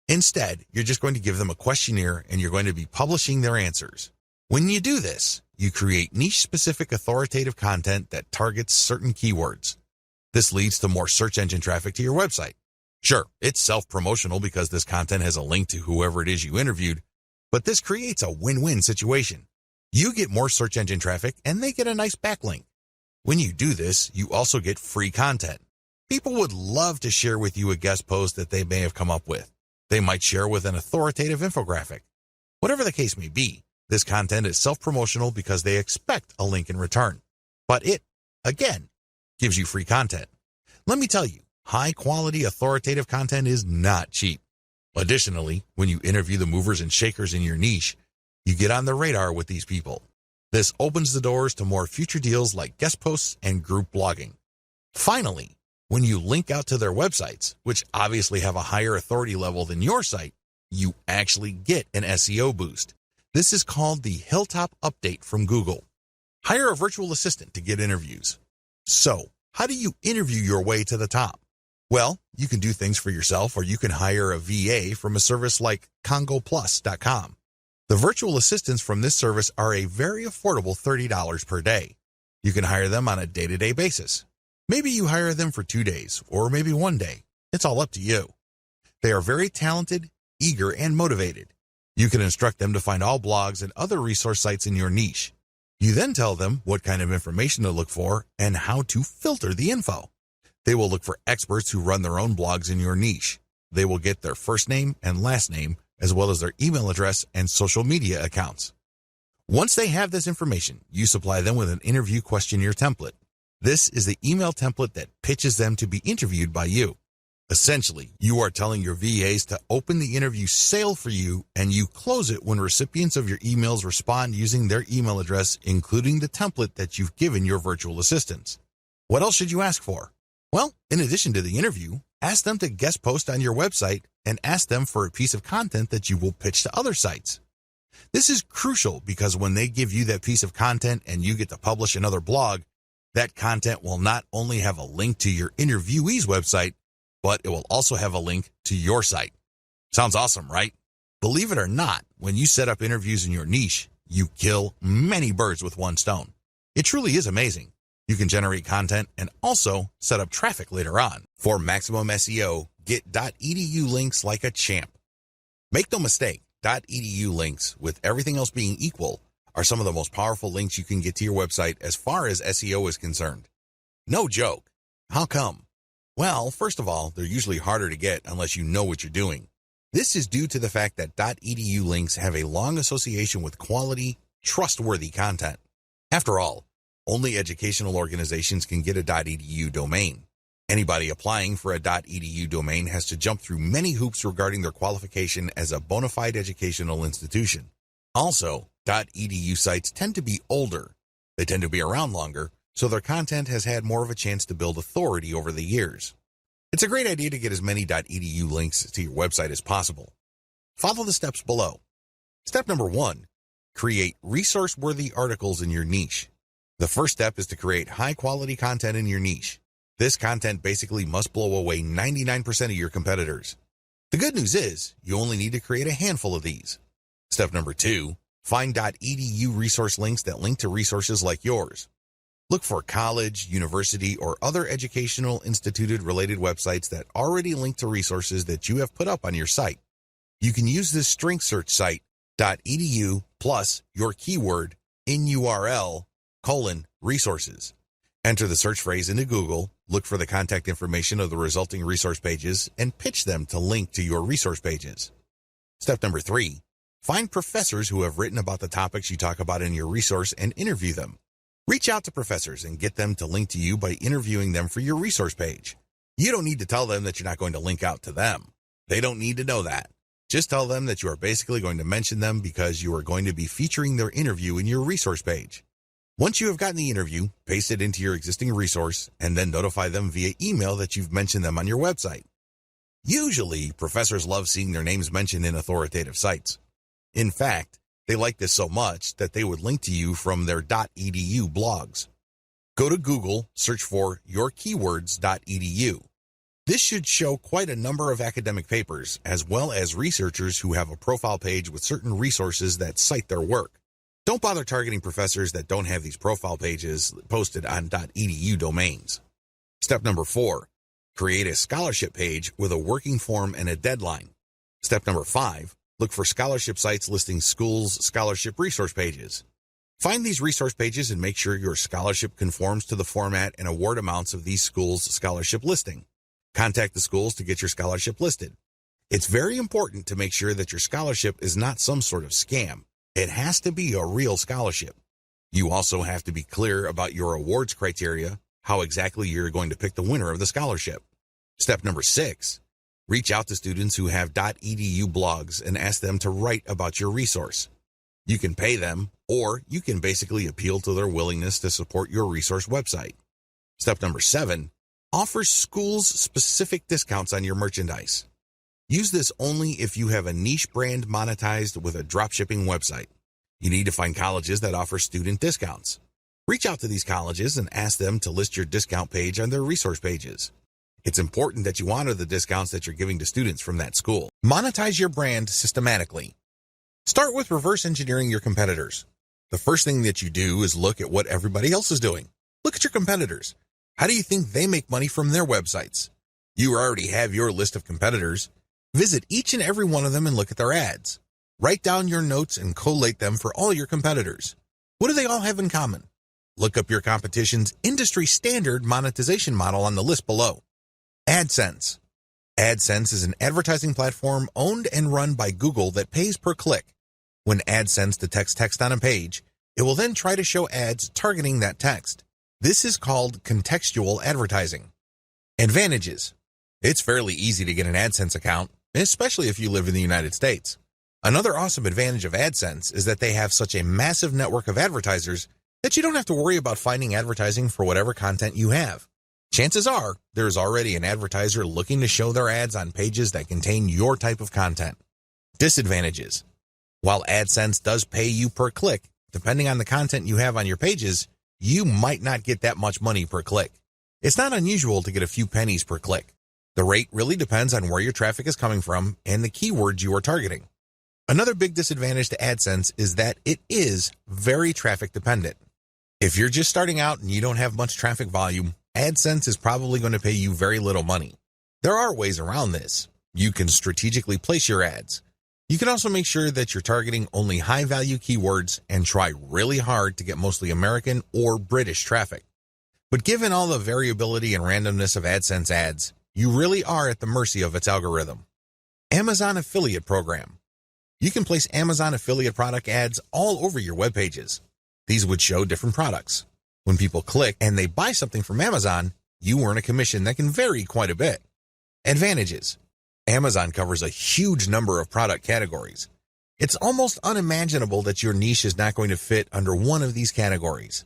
Instead, you're just going to give them a questionnaire and you're going to be publishing their answers. When you do this, you create niche-specific authoritative content that targets certain keywords. This leads to more search engine traffic to your website. Sure, it's self-promotional because this content has a link to whoever it is you interviewed, but this creates a win-win situation. You get more search engine traffic and they get a nice backlink. When you do this, you also get free content. People would love to share with you a guest post that they may have come up with. They might share with an authoritative infographic. Whatever the case may be, this content is self-promotional because they expect a link in return. But it, again, gives you free content. Let me tell you, high-quality authoritative content is not cheap. Additionally, when you interview the movers and shakers in your niche, you get on the radar with these people. This opens the doors to more future deals like guest posts and group blogging. Finally, when you link out to their websites, which obviously have a higher authority level than your site, you actually get an SEO boost. This is called the Hilltop Update from Google. Hire a virtual assistant to get interviews. So, how do you interview your way to the top? Well, you can do things for yourself, or you can hire a VA from a service like CongoPlus.com. The virtual assistants from this service are a very affordable $30 per day. You can hire them on a day-to-day basis. Maybe you hire them for 2 days, or maybe 1 day. It's all up to you. They are very talented, eager, and motivated. You can instruct them to find all blogs and other resource sites in your niche. You then tell them what kind of information to look for and how to filter the info. They will look for experts who run their own blogs in your niche. They will get their first name and last name, as well as their email address and social media accounts. Once they have this information, you supply them with an interview questionnaire template. This is the email template that pitches them to be interviewed by you. Essentially, you are telling your VAs to open the interview sale for you, and you close it when recipients of your emails respond using their email address, including the template that you've given your virtual assistants. What else should you ask for? Well, in addition to the interview, ask them to guest post on your website and ask them for a piece of content that you will pitch to other sites. This is crucial because when they give you that piece of content and you get to publish another blog, that content will not only have a link to your interviewee's website, but it will also have a link to your site. Sounds awesome, right? Believe it or not, when you set up interviews in your niche, you kill many birds with one stone. It truly is amazing. You can generate content and also set up traffic later on. For maximum SEO, get .edu links like a champ. Make no mistake, .edu links, with everything else being equal, are some of the most powerful links you can get to your website as far as SEO is concerned. No joke. How come? Well, first of all, they're usually harder to get unless you know what you're doing. This is due to the fact that .edu links have a long association with quality, trustworthy content. After all, only educational organizations can get a .edu domain. Anybody applying for a .edu domain has to jump through many hoops regarding their qualification as a bona fide educational institution. Also, .edu sites tend to be older. They tend to be around longer, so their content has had more of a chance to build authority over the years. It's a great idea to get as many .edu links to your website as possible. Follow the steps below. Step number 1, create resource-worthy articles in your niche. The first step is to create high-quality content in your niche. This content basically must blow away 99% of your competitors. The good news is, you only need to create a handful of these. Step number 2, find .edu resource links that link to resources like yours. Look for college, university, or other educational instituted-related websites that already link to resources that you have put up on your site. You can use this strength search site, .edu plus your keyword in URL, resources. Enter the search phrase into Google, look for the contact information of the resulting resource pages, and pitch them to link to your resource pages. Step number 3, find professors who have written about the topics you talk about in your resource and interview them. Reach out to professors and get them to link to you by interviewing them for your resource page. You don't need to tell them that you're not going to link out to them. They don't need to know that. Just tell them that you are basically going to mention them because you are going to be featuring their interview in your resource page. Once you have gotten the interview, paste it into your existing resource and then notify them via email that you've mentioned them on your website. Usually, professors love seeing their names mentioned in authoritative sites. In fact, they like this so much that they would link to you from their .edu blogs. Go to Google, search for yourkeywords.edu. This should show quite a number of academic papers, as well as researchers who have a profile page with certain resources that cite their work. Don't bother targeting professors that don't have these profile pages posted on .edu domains. Step number 4, create a scholarship page with a working form and a deadline. Step number 5, look for scholarship sites listing schools' scholarship resource pages. Find these resource pages and make sure your scholarship conforms to the format and award amounts of these schools' scholarship listing. Contact the schools to get your scholarship listed. It's very important to make sure that your scholarship is not some sort of scam. It has to be a real scholarship. You also have to be clear about your awards criteria, how exactly you're going to pick the winner of the scholarship. Step number 6, reach out to students who have .edu blogs and ask them to write about your resource. You can pay them, or you can basically appeal to their willingness to support your resource website. Step number 7, offer schools specific discounts on your merchandise. Use this only if you have a niche brand monetized with a dropshipping website. You need to find colleges that offer student discounts. Reach out to these colleges and ask them to list your discount page on their resource pages. It's important that you honor the discounts that you're giving to students from that school. Monetize your brand systematically. Start with reverse engineering your competitors. The first thing that you do is look at what everybody else is doing. Look at your competitors. How do you think they make money from their websites? You already have your list of competitors. Visit each and every one of them and look at their ads. Write down your notes and collate them for all your competitors. What do they all have in common? Look up your competition's industry standard monetization model on the list below. AdSense. AdSense is an advertising platform owned and run by Google that pays per click. When AdSense detects text on a page, it will then try to show ads targeting that text. This is called contextual advertising. Advantages. It's fairly easy to get an AdSense account, especially if you live in the United States. Another awesome advantage of AdSense is that they have such a massive network of advertisers that you don't have to worry about finding advertising for whatever content you have. Chances are, there's already an advertiser looking to show their ads on pages that contain your type of content. Disadvantages. While AdSense does pay you per click, depending on the content you have on your pages, you might not get that much money per click. It's not unusual to get a few pennies per click. The rate really depends on where your traffic is coming from and the keywords you are targeting. Another big disadvantage to AdSense is that it is very traffic dependent. If you're just starting out and you don't have much traffic volume, AdSense is probably going to pay you very little money. There are ways around this. You can strategically place your ads. You can also make sure that you're targeting only high-value keywords and try really hard to get mostly American or British traffic. But given all the variability and randomness of AdSense ads, you really are at the mercy of its algorithm. Amazon Affiliate Program. You can place Amazon affiliate product ads all over your web pages. These would show different products. When people click and they buy something from Amazon, you earn a commission that can vary quite a bit. Advantages. Amazon covers a huge number of product categories. It's almost unimaginable that your niche is not going to fit under one of these categories.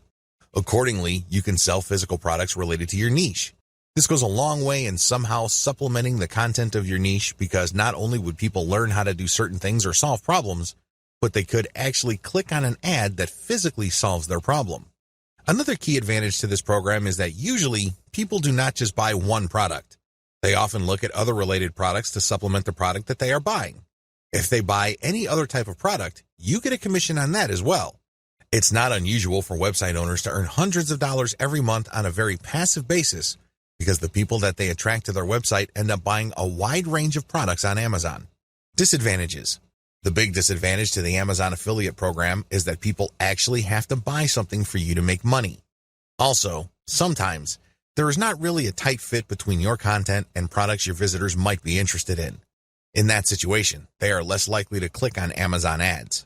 Accordingly, you can sell physical products related to your niche. This goes a long way in somehow supplementing the content of your niche because not only would people learn how to do certain things or solve problems, but they could actually click on an ad that physically solves their problem. Another key advantage to this program is that usually people do not just buy one product. They often look at other related products to supplement the product that they are buying. If they buy any other type of product, you get a commission on that as well. It's not unusual for website owners to earn hundreds of dollars every month on a very passive basis because the people that they attract to their website end up buying a wide range of products on Amazon. Disadvantages. The big disadvantage to the Amazon affiliate program is that people actually have to buy something for you to make money. Also, sometimes, there is not really a tight fit between your content and products your visitors might be interested in. In that situation, they are less likely to click on Amazon ads.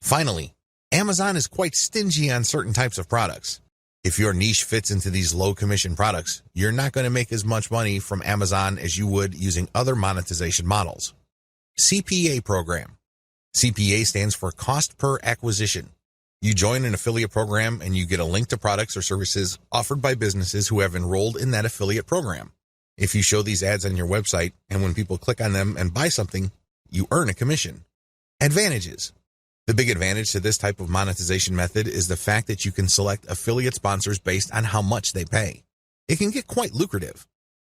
Finally, Amazon is quite stingy on certain types of products. If your niche fits into these low-commission products, you're not going to make as much money from Amazon as you would using other monetization models. CPA program. CPA stands for Cost Per Acquisition. You join an affiliate program and you get a link to products or services offered by businesses who have enrolled in that affiliate program. If you show these ads on your website and when people click on them and buy something, you earn a commission. Advantages. The big advantage to this type of monetization method is the fact that you can select affiliate sponsors based on how much they pay. It can get quite lucrative.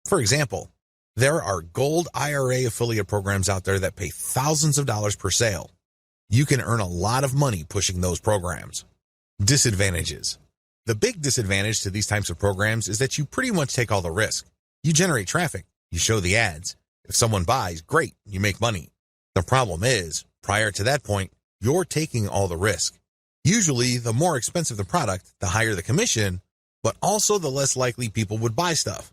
For example, there are gold IRA affiliate programs out there that pay thousands of dollars per sale. You can earn a lot of money pushing those programs. Disadvantages. The big disadvantage to these types of programs is that you pretty much take all the risk. You generate traffic, you show the ads. If someone buys, great, you make money. The problem is, prior to that point, you're taking all the risk. Usually, the more expensive the product, the higher the commission, but also the less likely people would buy stuff.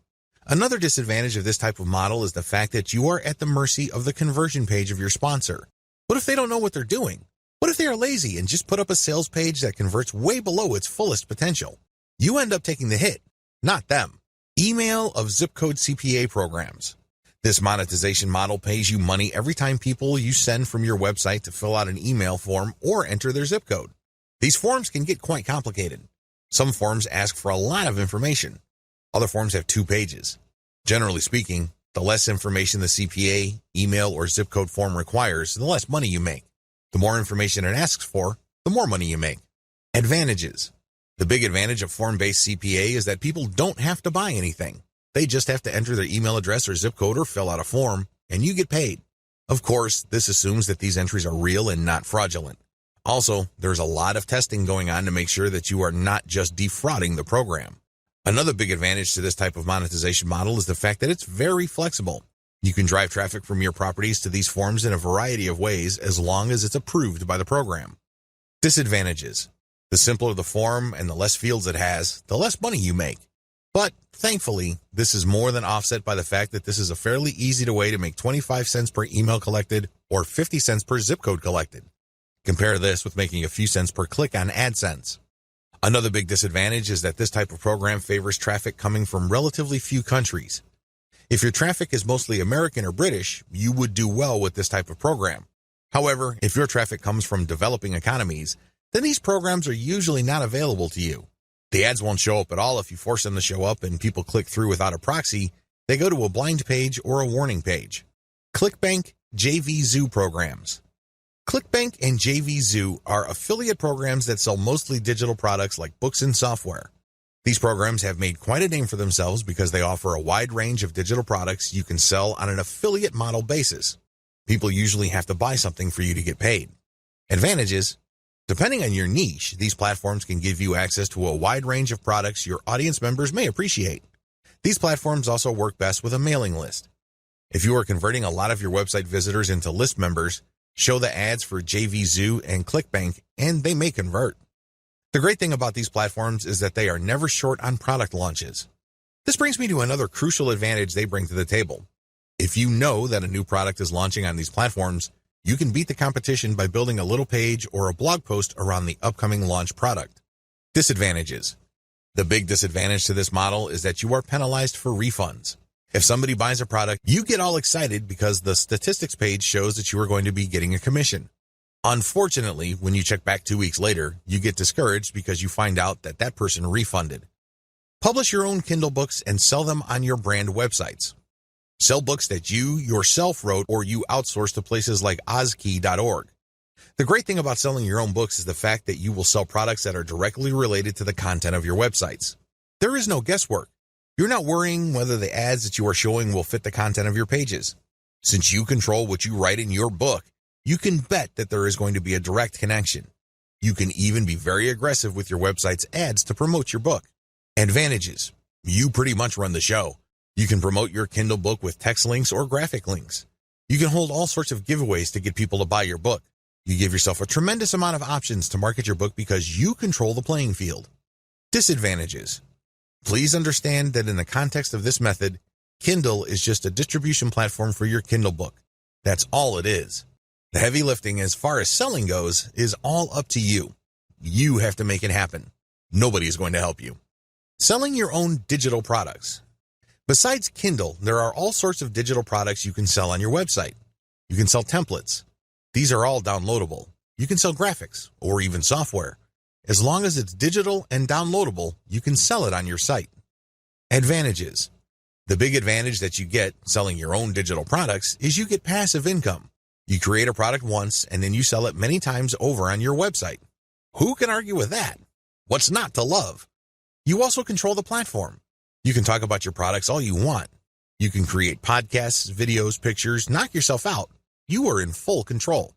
Another disadvantage of this type of model is the fact that you are at the mercy of the conversion page of your sponsor. What if they don't know what they're doing? What if they are lazy and just put up a sales page that converts way below its fullest potential? You end up taking the hit, not them. Email of zip code CPA programs. This monetization model pays you money every time people you send from your website to fill out an email form or enter their zip code. These forms can get quite complicated. Some forms ask for a lot of information. Other forms have 2 pages. Generally speaking, the less information the CPA, email, or zip code form requires, the less money you make. The more information it asks for, the more money you make. Advantages. The big advantage of form-based CPA is that people don't have to buy anything. They just have to enter their email address or zip code or fill out a form, and you get paid. Of course, this assumes that these entries are real and not fraudulent. Also, there's a lot of testing going on to make sure that you are not just defrauding the program. Another big advantage to this type of monetization model is the fact that it's very flexible. You can drive traffic from your properties to these forms in a variety of ways as long as it's approved by the program. Disadvantages. The simpler the form and the less fields it has, the less money you make. But, thankfully, this is more than offset by the fact that this is a fairly easy way to make 25 cents per email collected or 50 cents per zip code collected. Compare this with making a few cents per click on AdSense. Another big disadvantage is that this type of program favors traffic coming from relatively few countries. If your traffic is mostly American or British, you would do well with this type of program. However, if your traffic comes from developing economies, then these programs are usually not available to you. The ads won't show up at all if you force them to show up and people click through without a proxy. They go to a blind page or a warning page. ClickBank JVZoo programs. ClickBank and JVZoo are affiliate programs that sell mostly digital products like books and software. These programs have made quite a name for themselves because they offer a wide range of digital products you can sell on an affiliate model basis. People usually have to buy something for you to get paid. Advantages. Depending on your niche, these platforms can give you access to a wide range of products your audience members may appreciate. These platforms also work best with a mailing list. If you are converting a lot of your website visitors into list members, show the ads for JVZoo and ClickBank, and they may convert. The great thing about these platforms is that they are never short on product launches. This brings me to another crucial advantage they bring to the table. If you know that a new product is launching on these platforms, you can beat the competition by building a little page or a blog post around the upcoming launch product. Disadvantages. The big disadvantage to this model is that you are penalized for refunds. If somebody buys a product, you get all excited because the statistics page shows that you are going to be getting a commission. Unfortunately, when you check back 2 weeks later, you get discouraged because you find out that that person refunded. Publish your own Kindle books and sell them on your brand websites. Sell books that you yourself wrote or you outsource to places like ozkey.org. The great thing about selling your own books is the fact that you will sell products that are directly related to the content of your websites. There is no guesswork. You're not worrying whether the ads that you are showing will fit the content of your pages. Since you control what you write in your book, you can bet that there is going to be a direct connection. You can even be very aggressive with your website's ads to promote your book. Advantages. You pretty much run the show. You can promote your Kindle book with text links or graphic links. You can hold all sorts of giveaways to get people to buy your book. You give yourself a tremendous amount of options to market your book because you control the playing field. Disadvantages. Please understand that in the context of this method, Kindle is just a distribution platform for your Kindle book. That's all it is. The heavy lifting as far as selling goes is all up to you. You have to make it happen. Nobody is going to help you. Selling your own digital products. Besides Kindle, there are all sorts of digital products you can sell on your website. You can sell templates. These are all downloadable. You can sell graphics or even software. As long as it's digital and downloadable, you can sell it on your site. Advantages. The big advantage that you get selling your own digital products is you get passive income. You create a product once and then you sell it many times over on your website. Who can argue with that? What's not to love? You also control the platform. You can talk about your products all you want. You can create podcasts, videos, pictures, knock yourself out. You are in full control.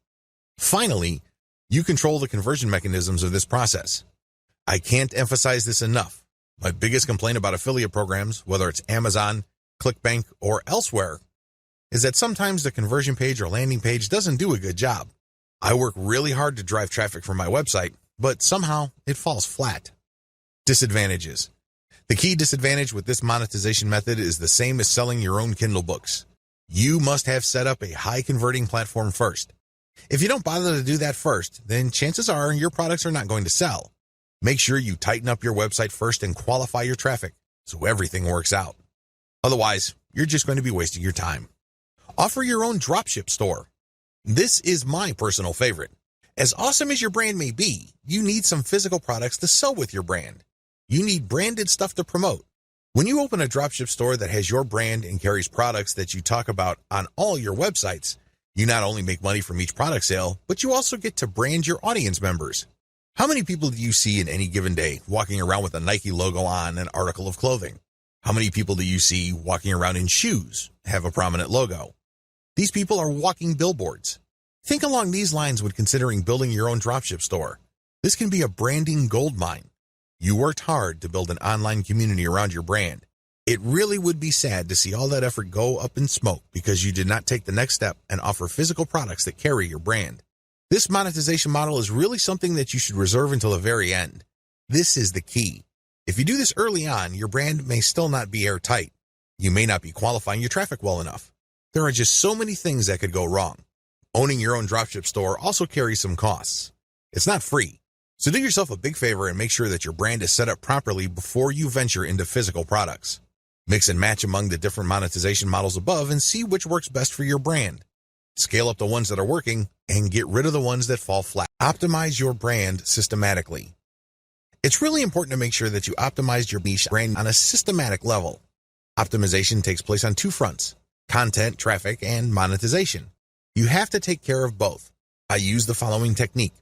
Finally, you control the conversion mechanisms of this process. I can't emphasize this enough. My biggest complaint about affiliate programs, whether it's Amazon, ClickBank, or elsewhere, is that sometimes the conversion page or landing page doesn't do a good job. I work really hard to drive traffic from my website, but somehow it falls flat. Disadvantages. The key disadvantage with this monetization method is the same as selling your own Kindle books. You must have set up a high converting platform first. If you don't bother to do that first, then chances are your products are not going to sell. Make sure you tighten up your website first and qualify your traffic so everything works out. Otherwise, you're just going to be wasting your time. Offer your own dropship store. This is my personal favorite. As awesome as your brand may be, you need some physical products to sell with your brand. You need branded stuff to promote. When you open a dropship store that has your brand and carries products that you talk about on all your websites, you not only make money from each product sale, but you also get to brand your audience members. How many people do you see in any given day walking around with a Nike logo on an article of clothing? How many people do you see walking around in shoes, have a prominent logo? These people are walking billboards. Think along these lines when considering building your own dropship store. This can be a branding goldmine. You worked hard to build an online community around your brand. It really would be sad to see all that effort go up in smoke because you did not take the next step and offer physical products that carry your brand. This monetization model is really something that you should reserve until the very end. This is the key. If you do this early on, your brand may still not be airtight. You may not be qualifying your traffic well enough. There are just so many things that could go wrong. Owning your own dropship store also carries some costs. It's not free. So do yourself a big favor and make sure that your brand is set up properly before you venture into physical products. Mix and match among the different monetization models above and see which works best for your brand. Scale up the ones that are working and get rid of the ones that fall flat. Optimize your brand systematically. It's really important to make sure that you optimize your niche brand on a systematic level. Optimization takes place on two fronts: content, traffic, and monetization. You have to take care of both. I use the following technique.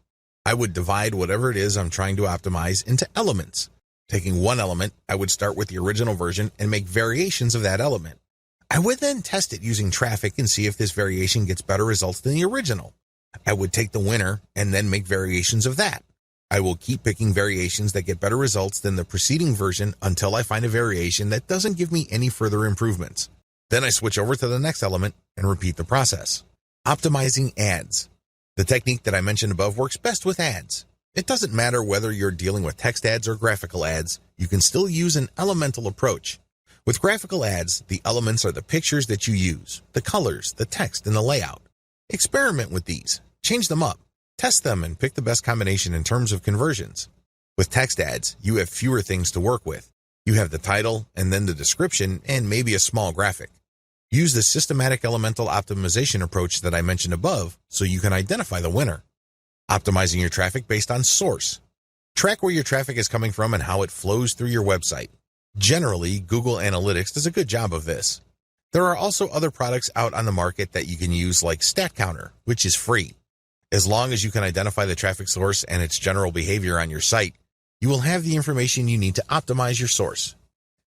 I would divide whatever it is I'm trying to optimize into elements. Taking one element, I would start with the original version and make variations of that element. I would then test it using traffic and see if this variation gets better results than the original. I would take the winner and then make variations of that. I will keep picking variations that get better results than the preceding version until I find a variation that doesn't give me any further improvements. Then I switch over to the next element and repeat the process. Optimizing ads. The technique that I mentioned above works best with ads. It doesn't matter whether you're dealing with text ads or graphical ads, you can still use an elemental approach. With graphical ads, the elements are the pictures that you use, the colors, the text, and the layout. Experiment with these, change them up, test them, and pick the best combination in terms of conversions. With text ads, you have fewer things to work with. You have the title, and then the description, and maybe a small graphic. Use the systematic elemental optimization approach that I mentioned above so you can identify the winner. Optimizing your traffic based on source. Track where your traffic is coming from and how it flows through your website. Generally, Google Analytics does a good job of this. There are also other products out on the market that you can use like StatCounter, which is free. As long as you can identify the traffic source and its general behavior on your site, you will have the information you need to optimize your source.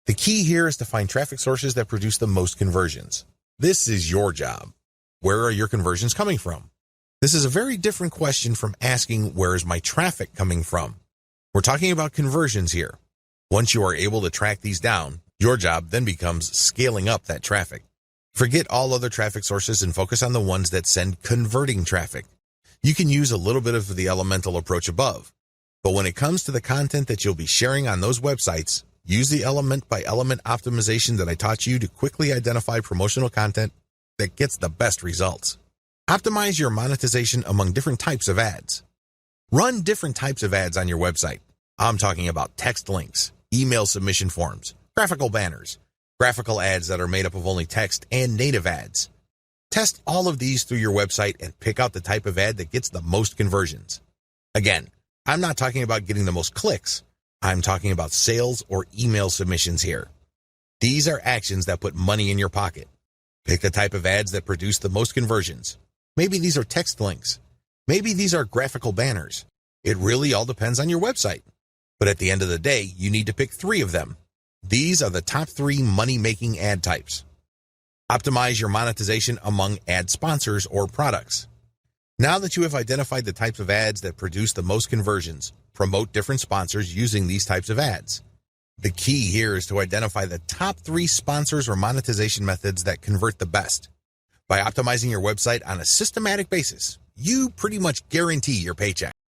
The key here is to find traffic sources that produce the most conversions. This is your job. Where are your conversions coming from? This is a very different question from asking, where is my traffic coming from? We're talking about conversions here. Once you are able to track these down, your job then becomes scaling up that traffic. Forget all other traffic sources and focus on the ones that send converting traffic. You can use a little bit of the elemental approach above, but when it comes to the content that you'll be sharing on those websites, use the element by element optimization that I taught you to quickly identify promotional content that gets the best results. Optimize your monetization among different types of ads. Run different types of ads on your website. I'm talking about text links, email submission forms, graphical banners, graphical ads that are made up of only text, and native ads. Test all of these through your website and pick out the type of ad that gets the most conversions. Again, I'm not talking about getting the most clicks. I'm talking about sales or email submissions here. These are actions that put money in your pocket. Pick the type of ads that produce the most conversions. Maybe these are text links. Maybe these are graphical banners. It really all depends on your website. But at the end of the day, you need to pick 3 of them. These are the top 3 money-making ad types. Optimize your monetization among ad sponsors or products. Now that you have identified the types of ads that produce the most conversions, promote different sponsors using these types of ads. The key here is to identify the top 3 sponsors or monetization methods that convert the best. By optimizing your website on a systematic basis, you pretty much guarantee your paycheck.